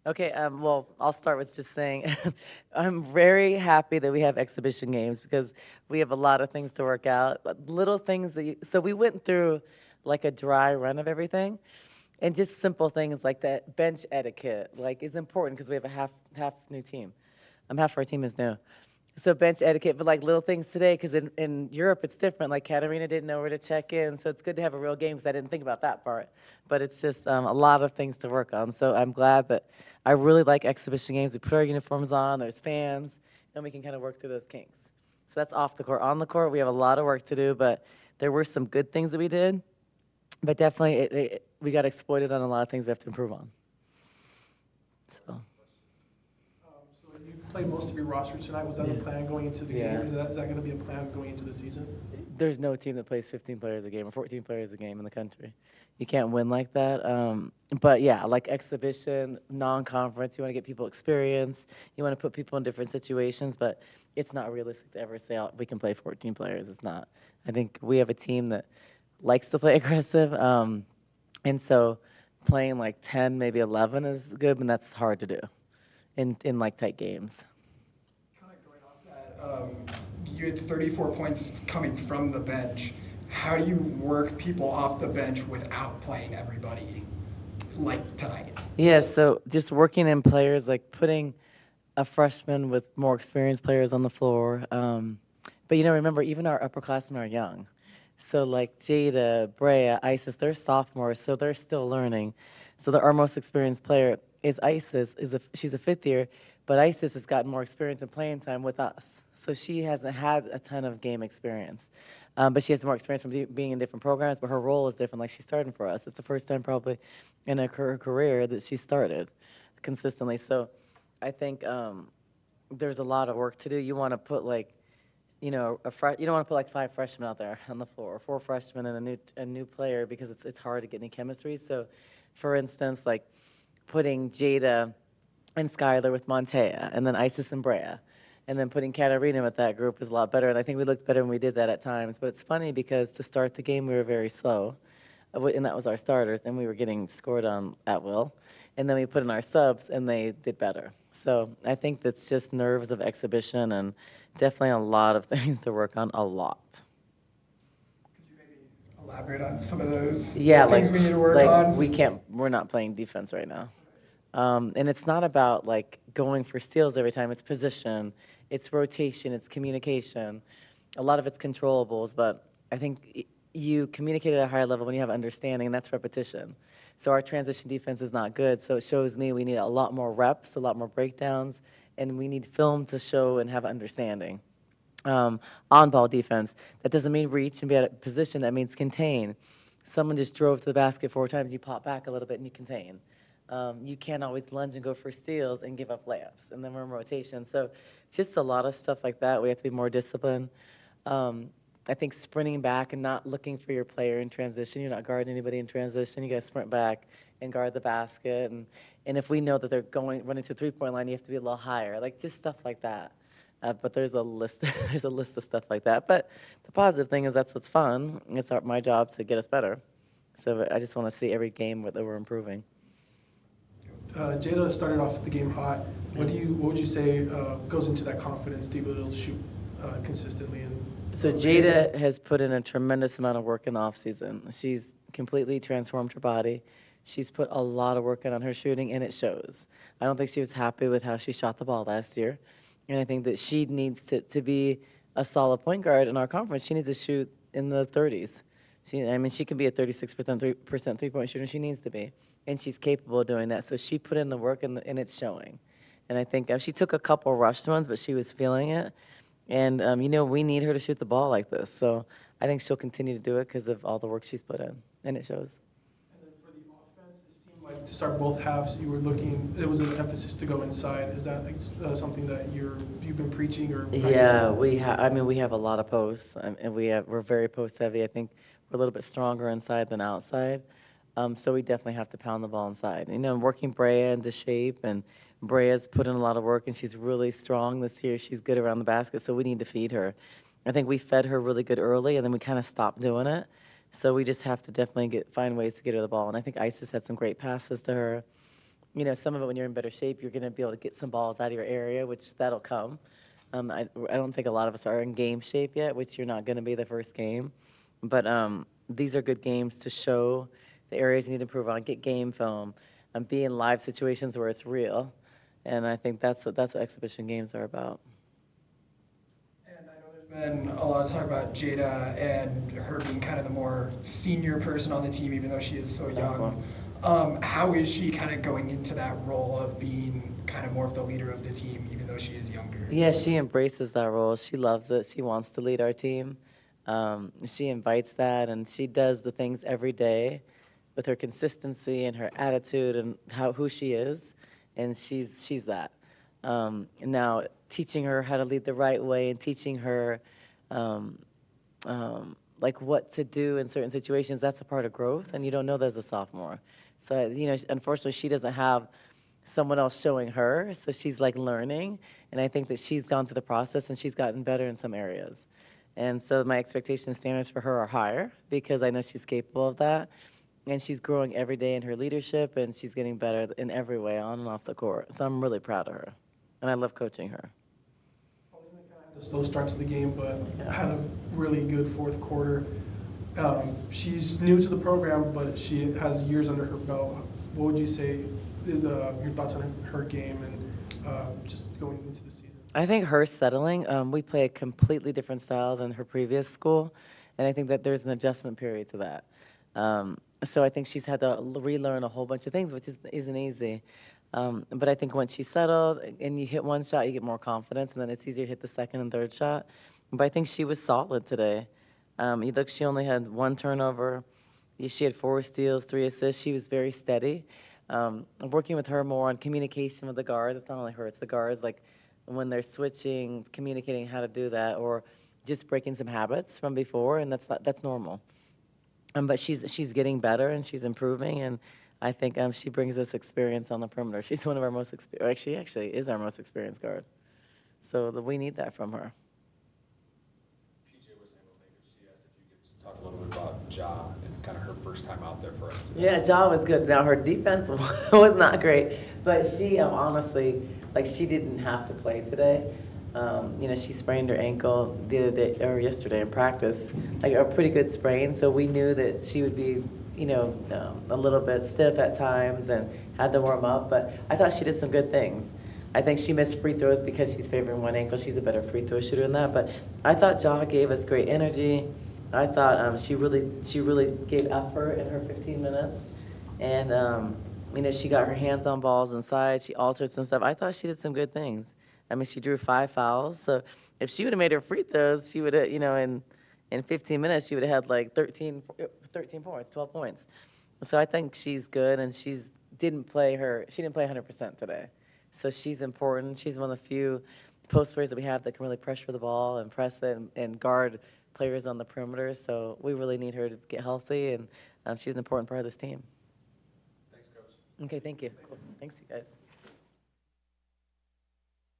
Okay, well, I'll start with just saying I'm very happy that we have exhibition games because we have a lot of things to work out. Little things that so we went through like a dry run of everything, and just simple things like that bench etiquette like is important because we have a half new team. Half our team is new. So bench etiquette, but like little things today, because in Europe it's different. Like Katarina didn't know where to check in, so it's good to have a real game because I didn't think about that part. But it's just a lot of things to work on. So I'm glad that I really like exhibition games. We put our uniforms on, there's fans, and we can kind of work through those kinks. So that's off the court. On the court, we have a lot of work to do, but there were some good things that we did. But definitely, we got exploited on a lot of things we have to improve on. So. So you played most of your roster tonight. Was that the Yeah. plan going into the Yeah. game? Is that going to be a plan going into the season? There's no team that plays 15 players a game or 14 players a game in the country. You can't win like that. But yeah, like exhibition, non-conference, you want to get people experience. You want to put people in different situations, but it's not realistic to ever say, oh, we can play 14 players. It's not. I think we have a team that likes to play aggressive. And so playing like 10, maybe 11 is good, but that's hard to do in like tight games. Kind of going off that, you had 34 points coming from the bench. How do you work people off the bench without playing everybody like tonight? Yeah, so just working in players, like putting a freshman with more experienced players on the floor. But remember, even our upperclassmen are young. So like Jada, Brea, Isis, they're sophomores, so they're still learning. So our most experienced player is Isis. She's a fifth year, but Isis has gotten more experience in playing time with us. So she hasn't had a ton of game experience. But she has more experience from being in different programs, but her role is different. Like she's starting for us. It's the first time probably in her career that she started consistently. So I think there's a lot of work to do. You want to put like, you don't want to put like 5 freshmen out there on the floor, or 4 freshmen and a new player because it's hard to get any chemistry. So, for instance, like putting Jada and Skylar with Montea, and then Isis and Brea, and then putting Katarina with that group is a lot better. And I think we looked better when we did that at times. But it's funny because to start the game we were very slow, and that was our starters, and we were getting scored on at will. And then we put in our subs, and they did better. So I think that's just nerves of exhibition, and definitely a lot of things to work on. A lot. Could you maybe elaborate on some of those Yeah, things we need to work on? we can't. We're not playing defense right now. And it's not about like going for steals every time. It's position, it's rotation, it's communication. A lot of it's controllables, but I think you communicate at a higher level when you have understanding, and that's repetition. So our transition defense is not good. So it shows me we need a lot more reps, a lot more breakdowns, and we need film to show and have understanding. On-ball defense, that doesn't mean reach and be at a position. That means contain. Someone just drove to the basket 4 times, you pop back a little bit and you contain. You can't always lunge and go for steals and give up layups, and then we're in rotation. So just a lot of stuff like that. We have to be more disciplined. I think sprinting back and not looking for your player in transition. You're not guarding anybody in transition. You got to sprint back and guard the basket. And if we know that they're running to the three-point line, you have to be a little higher. Like just stuff like that. But there's a list. There's a list of stuff like that. But the positive thing is that's what's fun. It's my job to get us better. So I just want to see every game that we're improving. Jada started off the game hot. What would you say goes into that confidence to be able to shoot consistently? So Jada has put in a tremendous amount of work in the offseason. She's completely transformed her body. She's put a lot of work in on her shooting, and it shows. I don't think she was happy with how she shot the ball last year. And I think that she needs to be a solid point guard in our conference. She needs to shoot in the 30s. She can be a 36% three-point shooter. She needs to be. And she's capable of doing that. So she put in the work, and it's showing. And I think she took a couple rushed ones, but she was feeling it. And, we need her to shoot the ball like this. So I think she'll continue to do it because of all the work she's put in. And it shows. And then for the offense, it seemed like to start both halves, it was an emphasis to go inside. Is that something that you've been preaching or? Yeah, we have. We have a lot of posts, and we're very post heavy. I think we're a little bit stronger inside than outside. So we definitely have to pound the ball inside. Working Brea into shape, and Brea's put in a lot of work, and she's really strong this year. She's good around the basket, so we need to feed her. I think we fed her really good early, and then we kind of stopped doing it. So we just have to definitely find ways to get her the ball. And I think Isis had some great passes to her. some of it when you're in better shape, you're going to be able to get some balls out of your area, which that'll come. I don't think a lot of us are in game shape yet, which you're not going to be the first game. But these are good games to show the areas you need to improve on, get game film, and be in live situations where it's real. And I think that's what exhibition games are about. And I know there's been a lot of talk about Jada and her being kind of the more senior person on the team, even though she is so young. How is she kind of going into that role of being kind of more of the leader of the team, even though she is younger? Yeah, she embraces that role. She loves it. She wants to lead our team. She invites that, and she does the things every day with her consistency and her attitude and who she is, and she's that. Now, teaching her how to lead the right way and teaching her like what to do in certain situations, that's a part of growth, and you don't know that as a sophomore. So, unfortunately, she doesn't have someone else showing her, so she's like learning, and I think that she's gone through the process and she's gotten better in some areas. And so my expectation and standards for her are higher because I know she's capable of that, and she's growing every day in her leadership, and she's getting better in every way, on and off the court. So I'm really proud of her, and I love coaching her. Paulina kind of had a slow start to the game, but had a really good fourth quarter. She's new to the program, but she has years under her belt. What would you say your thoughts on her game and just going into the season? I think her settling, we play a completely different style than her previous school, and I think that there's an adjustment period to that. So I think she's had to relearn a whole bunch of things, which isn't easy. But I think once she's settled and you hit one shot, you get more confidence, and then it's easier to hit the second and third shot. But I think she was solid today. You look, she only had 1 turnover. She had 4 steals, 3 assists. She was very steady. Working with her more on communication with the guards. It's not only her, it's the guards. Like when they're switching, communicating how to do that, or just breaking some habits from before, and that's normal. But she's getting better and she's improving, and I think she brings us experience on the perimeter. She's one of our most experienced. She actually is our most experienced guard. So we need that from her. PJ was able to make it. She asked if you could just talk a little bit about Ja and kind of her first time out there for us today. Yeah, Ja was good. Now her defense was not great, but she honestly, like, she didn't have to play today. She sprained her ankle the other day or yesterday in practice, like a pretty good sprain. So we knew that she would be, a little bit stiff at times and had to warm up. But I thought she did some good things. I think she missed free throws because she's favoring one ankle. She's a better free throw shooter than that. But I thought Ja gave us great energy. I thought she really gave effort in her 15 minutes, and she got her hands on balls inside. She altered some stuff. I thought she did some good things. I mean, she drew 5 fouls. So if she would have made her free throws, she would have, in 15 minutes, she would have had like 13 points, 12 points. So I think she's good, and she didn't play 100% today. So she's important. She's one of the few post players that we have that can really pressure the ball and press it and guard players on the perimeter. So we really need her to get healthy, and she's an important part of this team. Thanks, Coach. Okay, thank you. Cool. Thanks, you guys.